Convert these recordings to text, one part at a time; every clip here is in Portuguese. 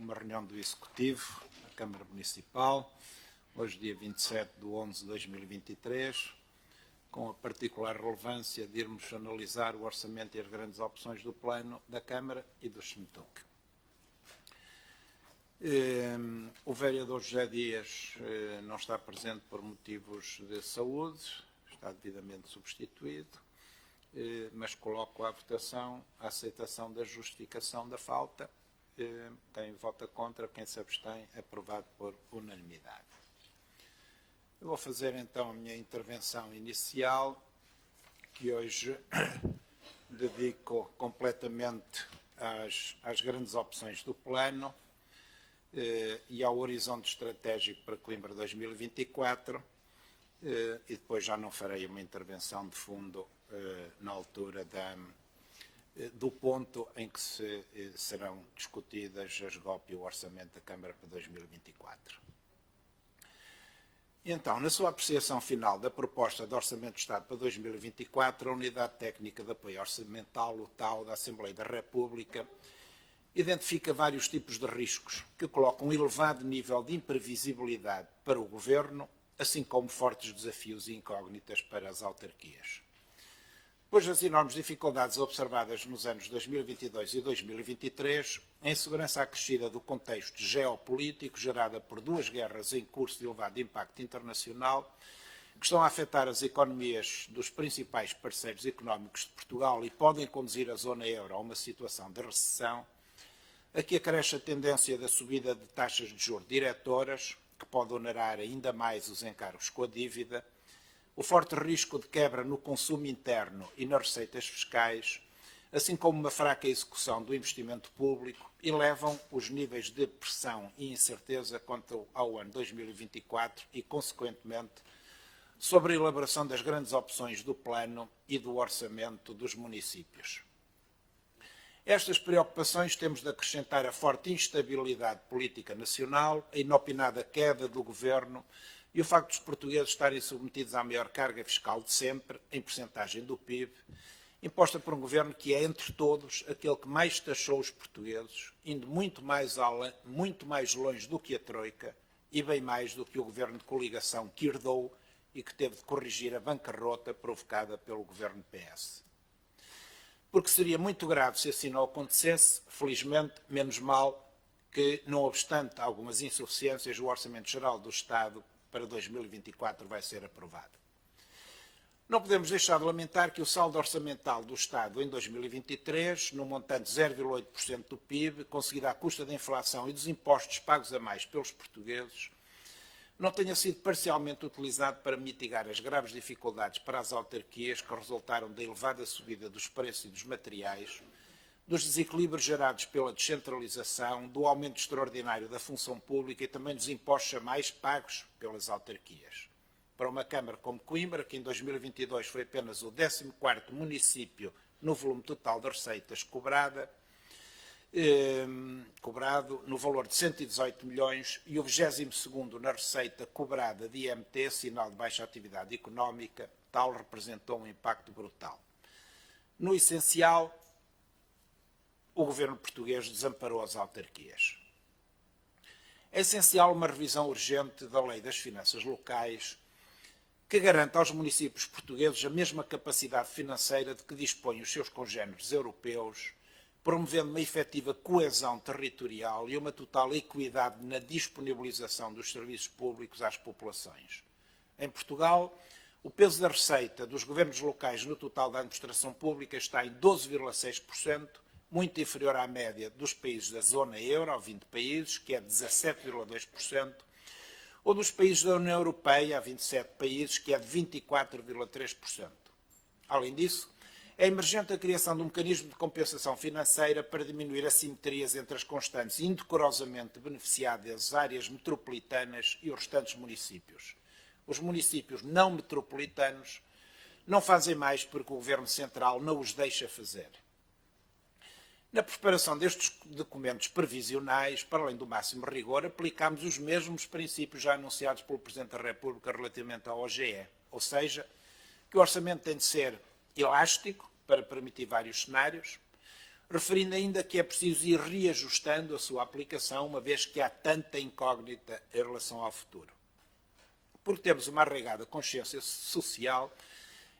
uma reunião do Executivo, da Câmara Municipal, hoje dia 27/11/2023, com a particular relevância de irmos analisar o orçamento e as grandes opções do plano da Câmara e do SMTUC. O vereador José Dias não está presente por motivos de saúde, está devidamente substituído, mas coloco à votação a aceitação da justificação da falta. Quem vota contra, quem se abstém, aprovado por unanimidade. Eu vou fazer então a minha intervenção inicial, que hoje dedico completamente às grandes opções do plano e ao horizonte estratégico para Coimbra 2024, e depois já não farei uma intervenção de fundo na altura do ponto em que serão discutidas as GOP e o orçamento da Câmara para 2024. Então, na sua apreciação final da proposta de Orçamento do Estado para 2024, a Unidade Técnica de Apoio Orçamental, o TAO, da Assembleia da República, identifica vários tipos de riscos que colocam um elevado nível de imprevisibilidade para o Governo, assim como fortes desafios e incógnitas para as autarquias. Depois das enormes dificuldades observadas nos anos 2022 e 2023, a insegurança acrescida do contexto geopolítico gerada por duas guerras em curso de elevado impacto internacional, que estão a afetar as economias dos principais parceiros económicos de Portugal e podem conduzir a zona euro a uma situação de recessão, aqui acresce a tendência da subida de taxas de juros diretoras, que pode onerar ainda mais os encargos com a dívida, o forte risco de quebra no consumo interno e nas receitas fiscais, assim como uma fraca execução do investimento público, elevam os níveis de pressão e incerteza quanto ao ano 2024 e, consequentemente, sobre a elaboração das grandes opções do plano e do orçamento dos municípios. A estas preocupações temos de acrescentar a forte instabilidade política nacional, a inopinada queda do governo e o facto dos portugueses estarem submetidos à maior carga fiscal de sempre, em percentagem do PIB, imposta por um governo que é, entre todos, aquele que mais taxou os portugueses, indo muito mais longe do que a Troika e bem mais do que o governo de coligação que herdou e que teve de corrigir a bancarrota provocada pelo governo PS. Porque seria muito grave se assim não acontecesse, felizmente, menos mal que, não obstante algumas insuficiências, o Orçamento Geral do Estado para 2024 vai ser aprovado. Não podemos deixar de lamentar que o saldo orçamental do Estado em 2023, no montante de 0,8% do PIB, conseguido à custa da inflação e dos impostos pagos a mais pelos portugueses, não tenha sido parcialmente utilizado para mitigar as graves dificuldades para as autarquias que resultaram da elevada subida dos preços e dos materiais, dos desequilíbrios gerados pela descentralização, do aumento extraordinário da função pública e também dos impostos a mais pagos pelas autarquias. Para uma Câmara como Coimbra, que em 2022 foi apenas o 14º município no volume total de receitas cobrado no valor de 118 milhões e o 22º na receita cobrada de IMT, sinal de baixa atividade económica, tal representou um impacto brutal. No essencial, o governo português desamparou as autarquias. É essencial uma revisão urgente da Lei das Finanças Locais que garanta aos municípios portugueses a mesma capacidade financeira de que dispõem os seus congéneres europeus, promovendo uma efetiva coesão territorial e uma total equidade na disponibilização dos serviços públicos às populações. Em Portugal, o peso da receita dos governos locais no total da administração pública está em 12,6%, muito inferior à média dos países da zona euro, 20 países, que é 17,2%, ou dos países da União Europeia, 27 países, que é de 24,3%. Além disso, é emergente a criação de um mecanismo de compensação financeira para diminuir assimetrias entre as constantes indecorosamente beneficiadas áreas metropolitanas e os restantes municípios. Os municípios não metropolitanos não fazem mais porque o Governo Central não os deixa fazer. Na preparação destes documentos previsionais, para além do máximo rigor, aplicámos os mesmos princípios já anunciados pelo Presidente da República relativamente ao OGE, ou seja, que o orçamento tem de ser elástico, para permitir vários cenários, referindo ainda que é preciso ir reajustando a sua aplicação, uma vez que há tanta incógnita em relação ao futuro. Porque temos uma arraigada consciência social,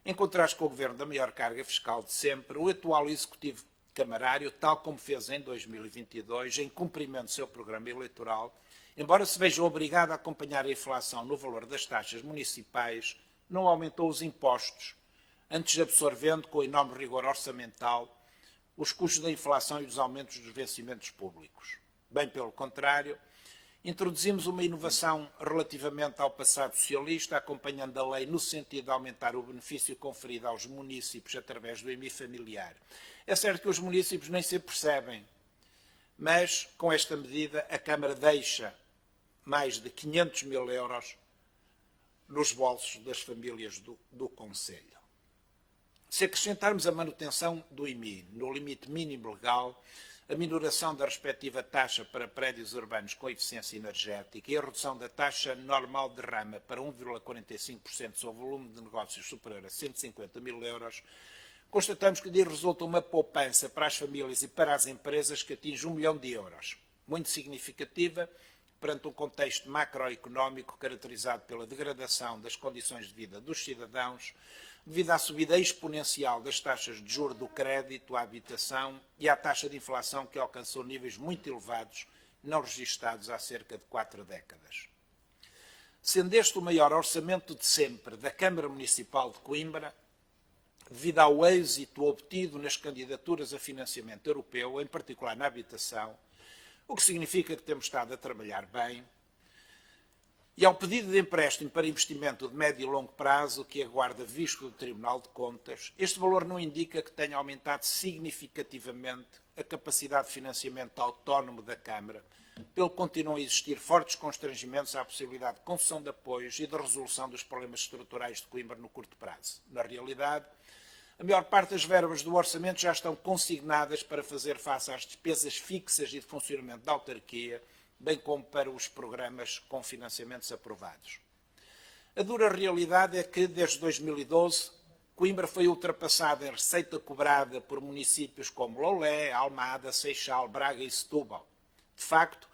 em contraste com o governo da maior carga fiscal de sempre, o atual executivo camarário, tal como fez em 2022, em cumprimento do seu programa eleitoral, embora se veja obrigado a acompanhar a inflação no valor das taxas municipais, não aumentou os impostos, antes absorvendo com enorme rigor orçamental os custos da inflação e os aumentos dos vencimentos públicos. Bem pelo contrário, introduzimos uma inovação relativamente ao passado socialista, acompanhando a lei no sentido de aumentar o benefício conferido aos municípios através do IMI familiar. É certo que os municípios nem se percebem, mas com esta medida a Câmara deixa mais de 500 mil euros nos bolsos das famílias do Conselho. Se acrescentarmos a manutenção do IMI no limite mínimo legal, a minoração da respectiva taxa para prédios urbanos com eficiência energética e a redução da taxa normal de rama para 1,45% sobre o volume de negócios superior a 150 mil euros, constatamos que disso resulta uma poupança para as famílias e para as empresas que atinge 1 milhão de euros, muito significativa perante um contexto macroeconómico caracterizado pela degradação das condições de vida dos cidadãos, devido à subida exponencial das taxas de juros do crédito à habitação e à taxa de inflação que alcançou níveis muito elevados, não registados há cerca de 4 décadas. Sendo este o maior orçamento de sempre da Câmara Municipal de Coimbra, devido ao êxito obtido nas candidaturas a financiamento europeu, em particular na habitação, o que significa que temos estado a trabalhar bem, e ao pedido de empréstimo para investimento de médio e longo prazo, que aguarda visto do Tribunal de Contas, este valor não indica que tenha aumentado significativamente a capacidade de financiamento autónomo da Câmara, pelo que continuam a existir fortes constrangimentos à possibilidade de concessão de apoios e de resolução dos problemas estruturais de Coimbra no curto prazo. Na realidade, a maior parte das verbas do orçamento já estão consignadas para fazer face às despesas fixas e de funcionamento da autarquia, bem como para os programas com financiamentos aprovados. A dura realidade é que, desde 2012, Coimbra foi ultrapassada em receita cobrada por municípios como Loulé, Almada, Seixal, Braga e Setúbal. De facto,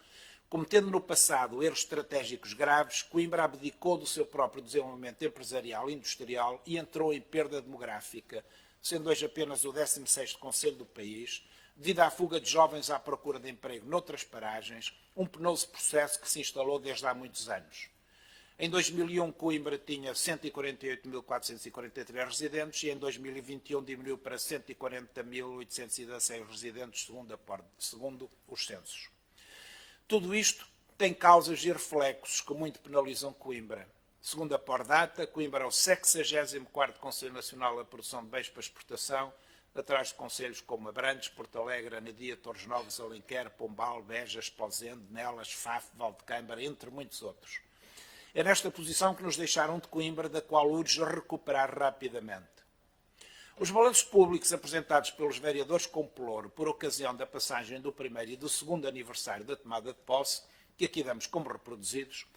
cometendo no passado erros estratégicos graves, Coimbra abdicou do seu próprio desenvolvimento empresarial e industrial e entrou em perda demográfica, sendo hoje apenas o 16º concelho do país, devido à fuga de jovens à procura de emprego noutras paragens, um penoso processo que se instalou desde há muitos anos. Em 2001, Coimbra tinha 148.443 residentes e em 2021 diminuiu para 140.816 residentes, segundo os censos. Tudo isto tem causas e reflexos que muito penalizam Coimbra. Segundo a Pordata, Coimbra é o 64º Conselho Nacional da Produção de Bens para Exportação, atrás de concelhos como Abrantes, Porto Alegre, Anadia, Torres Novas, Alenquer, Pombal, Bejas, Pozende, Nelas, Faf, Valdecâmara, entre muitos outros. É nesta posição que nos deixaram de Coimbra, da qual urge recuperar rapidamente. Os balanços públicos apresentados pelos vereadores com pelouro por ocasião da passagem do primeiro e do segundo aniversário da tomada de posse, que aqui damos como reproduzidos,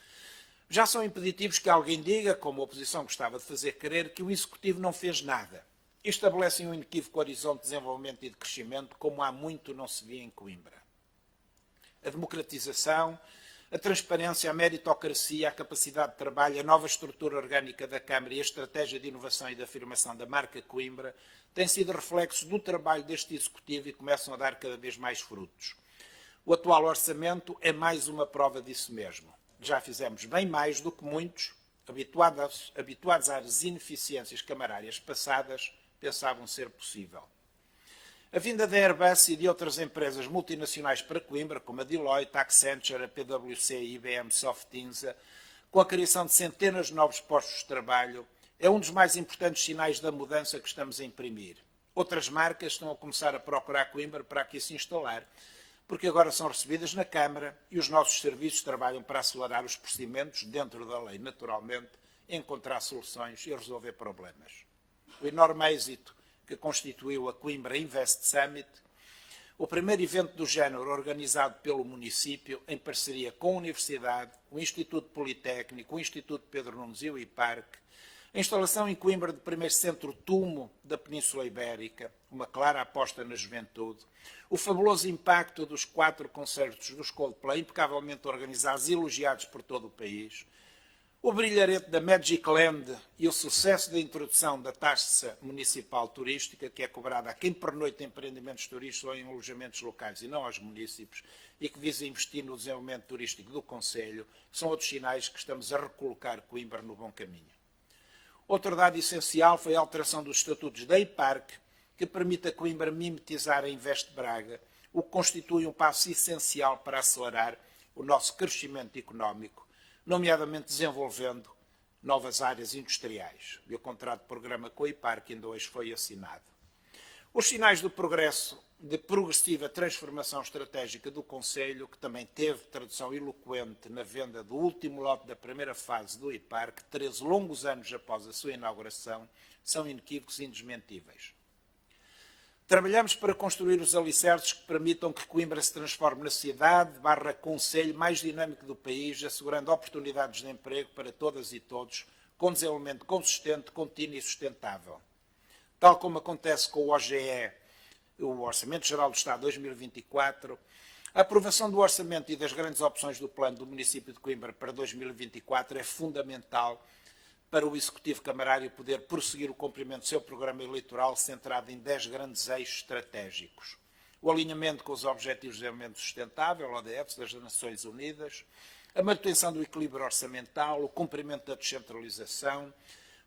já são impeditivos que alguém diga, como a oposição gostava de fazer crer, que o Executivo não fez nada. Estabelecem um inequívoco horizonte de desenvolvimento e de crescimento, como há muito não se via em Coimbra. A democratização, a transparência, a meritocracia, a capacidade de trabalho, a nova estrutura orgânica da Câmara e a estratégia de inovação e de afirmação da marca Coimbra têm sido reflexos do trabalho deste Executivo e começam a dar cada vez mais frutos. O atual orçamento é mais uma prova disso mesmo. Já fizemos bem mais do que muitos, habituados às ineficiências camarárias passadas, pensavam ser possível. A vinda da Airbus e de outras empresas multinacionais para Coimbra, como a Deloitte, a Accenture, a PwC, a IBM, Softinsa, com a criação de centenas de novos postos de trabalho, é um dos mais importantes sinais da mudança que estamos a imprimir. Outras marcas estão a começar a procurar Coimbra para aqui se instalar, porque agora são recebidas na Câmara e os nossos serviços trabalham para acelerar os procedimentos, dentro da lei, naturalmente, encontrar soluções e resolver problemas. O enorme êxito que constituiu a Coimbra Invest Summit, o primeiro evento do género organizado pelo município em parceria com a Universidade, o Instituto Politécnico, o Instituto Pedro Nunes e o IPARC, A instalação em Coimbra do primeiro centro TUMO da Península Ibérica, uma clara aposta na juventude, o fabuloso impacto dos 4 concertos dos Coldplay, impecavelmente organizados e elogiados por todo o país, o brilharete da Magic Land e o sucesso da introdução da taxa municipal turística, que é cobrada a quem pernoita em empreendimentos turísticos ou em alojamentos locais e não aos municípios, e que visa investir no desenvolvimento turístico do Concelho, são outros sinais que estamos a recolocar Coimbra no bom caminho. Outro dado essencial foi a alteração dos estatutos da IPARC, que permite a Coimbra mimetizar a Invest Braga, o que constitui um passo essencial para acelerar o nosso crescimento económico, nomeadamente desenvolvendo novas áreas industriais. E o contrato de programa com a IPARC ainda hoje foi assinado. Os sinais do progresso de progressiva transformação estratégica do Concelho, que também teve tradução eloquente na venda do último lote da primeira fase do IPARC, 13 longos anos após a sua inauguração, são inequívocos e indesmentíveis. Trabalhamos para construir os alicerces que permitam que Coimbra se transforme na cidade/concelho mais dinâmico do país, assegurando oportunidades de emprego para todas e todos, com desenvolvimento consistente, contínuo e sustentável. Tal como acontece com o OGE, o Orçamento Geral do Estado 2024, a aprovação do orçamento e das grandes opções do plano do município de Coimbra para 2024 é fundamental para o Executivo Camarário poder prosseguir o cumprimento do seu programa eleitoral centrado em 10 grandes eixos estratégicos. O alinhamento com os Objetivos de Desenvolvimento Sustentável, ODFs, das Nações Unidas, a manutenção do equilíbrio orçamental, o cumprimento da descentralização,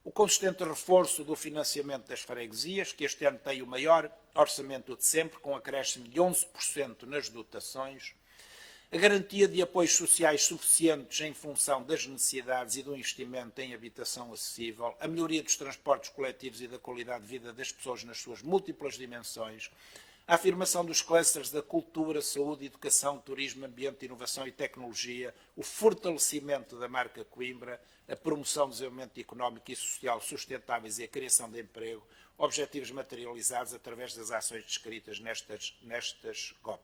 o consistente reforço do financiamento das freguesias, que este ano tem o maior orçamento de sempre, com um acréscimo de 11% nas dotações, a garantia de apoios sociais suficientes em função das necessidades e do investimento em habitação acessível, a melhoria dos transportes coletivos e da qualidade de vida das pessoas nas suas múltiplas dimensões, a afirmação dos clusters da cultura, saúde, educação, turismo, ambiente, inovação e tecnologia, o fortalecimento da marca Coimbra, a promoção do desenvolvimento económico e social sustentáveis e a criação de emprego, objetivos materializados através das ações descritas nestas GOP.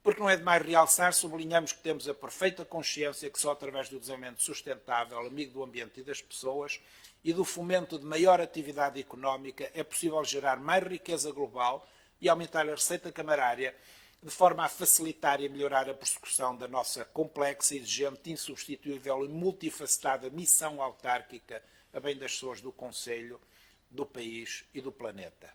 Porque não é demais realçar, sublinhamos que temos a perfeita consciência que só através do desenvolvimento sustentável, amigo do ambiente e das pessoas, e do fomento de maior atividade económica, é possível gerar mais riqueza global e aumentar a receita camarária, de forma a facilitar e melhorar a prossecução da nossa complexa, exigente, insubstituível e multifacetada missão autárquica a bem das pessoas do Concelho, do país e do planeta.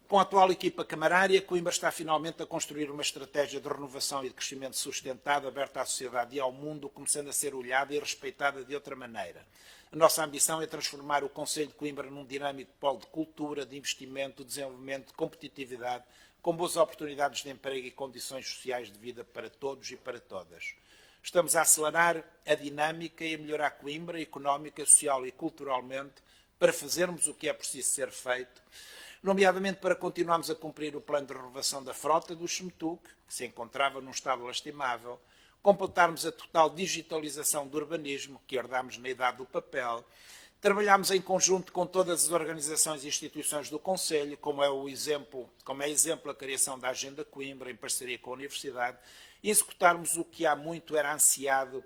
Com a atual equipa camarária, Coimbra está finalmente a construir uma estratégia de renovação e de crescimento sustentado, aberta à sociedade e ao mundo, começando a ser olhada e respeitada de outra maneira. A nossa ambição é transformar o Concelho de Coimbra num dinâmico polo de cultura, de investimento, de desenvolvimento, de competitividade, com boas oportunidades de emprego e condições sociais de vida para todos e para todas. Estamos a acelerar a dinâmica e a melhorar Coimbra, económica, social e culturalmente, para fazermos o que é preciso ser feito, nomeadamente para continuarmos a cumprir o plano de renovação da frota do Xmetuc, que se encontrava num estado lastimável, completarmos a total digitalização do urbanismo, que herdámos na idade do papel, trabalhámos em conjunto com todas as organizações e instituições do Concelho, como é exemplo a criação da Agenda Coimbra, em parceria com a Universidade, e executarmos o que há muito era ansiado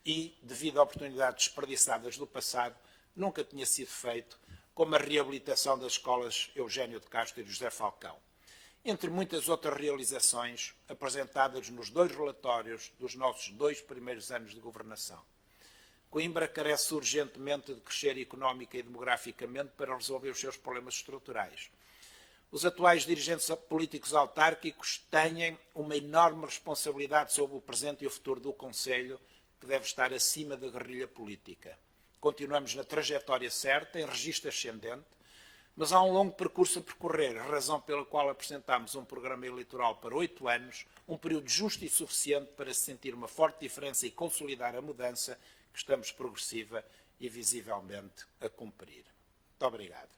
e, devido a oportunidades desperdiçadas do passado, nunca tinha sido feito, como a reabilitação das escolas Eugênio de Castro e José Falcão, entre muitas outras realizações apresentadas nos 2 relatórios dos nossos 2 primeiros anos de governação. Coimbra carece urgentemente de crescer económica e demograficamente para resolver os seus problemas estruturais. Os atuais dirigentes políticos autárquicos têm uma enorme responsabilidade sobre o presente e o futuro do Concelho, que deve estar acima da guerrilha política. Continuamos na trajetória certa, em registro ascendente, mas há um longo percurso a percorrer, razão pela qual apresentámos um programa eleitoral para 8 anos, um período justo e suficiente para se sentir uma forte diferença e consolidar a mudança que estamos progressiva e visivelmente a cumprir. Muito obrigado.